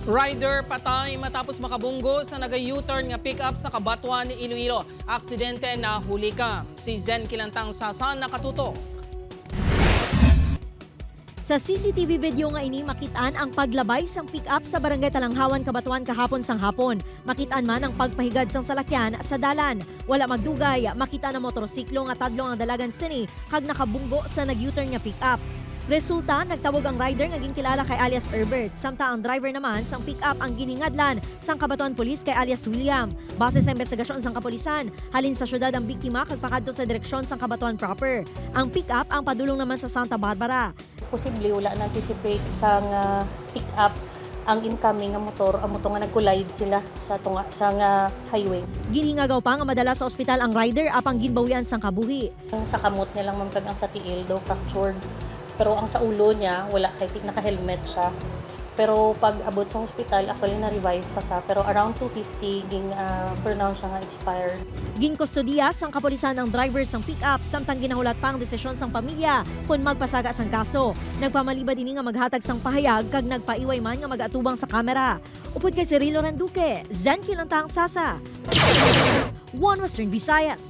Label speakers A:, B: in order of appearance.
A: Rider patay matapos makabunggo sa naga-U-turn nga pick-up sa Kabatuan, Iloilo. Aksidente na huli ka. Si Zen Kilantang Sasa nakatutok.
B: Sa CCTV video nga ini makitaan ang paglabay sang pick-up sa Barangay Talanghawan, Kabatuan kahapon sang hapon. Makitaan man ang pagpahigad sang salakyan sa dalan. Wala magdugay, makita na motorsiklo nga tadlong ang dalagan sini kag nakabunggo sa nag-U-turn nga pick-up. Resulta, nagtawag ang rider nga ginkilala kay alias Herbert, samtang ang driver naman sang pick-up ang giningadlan sang Kabatuan Police kay alias William. Base sa investigasyon sang kapulisan, halin sa syudad ang biktima kag pakadto sa direksyon sang Kabatuan proper. Ang pick-up ang padulong naman sa Santa Barbara.
C: Posible wala na-anticipate sang pick-up ang incoming nga motor, ang motor nga nag-collide sila sa highway.
B: Ginhingagaw pa nga madala sa ospital ang rider apang ginbawian sang kabuhi.
C: Ang sa kamot nilang mamkag ang sa tiil daw fractured. Pero ang sa ulo niya, wala kay naka-helmet siya. Pero pag abot sa hospital, actually na-revive pa sa. Pero around 2:50, pronounce siya nga expired.
B: Ginkustodiya sang kapulisan ang driver sang pick-up samtang ginahulat pa ang desisyon sang pamilya kung magpasaga sang kaso. Nagpamalibad ini nga maghatag sang pahayag kag nagpaiway man nga mag-atubang sa kamera. Upod kay Cirilo Randuque, Zen Kilantang Sasa. One Western Visayas.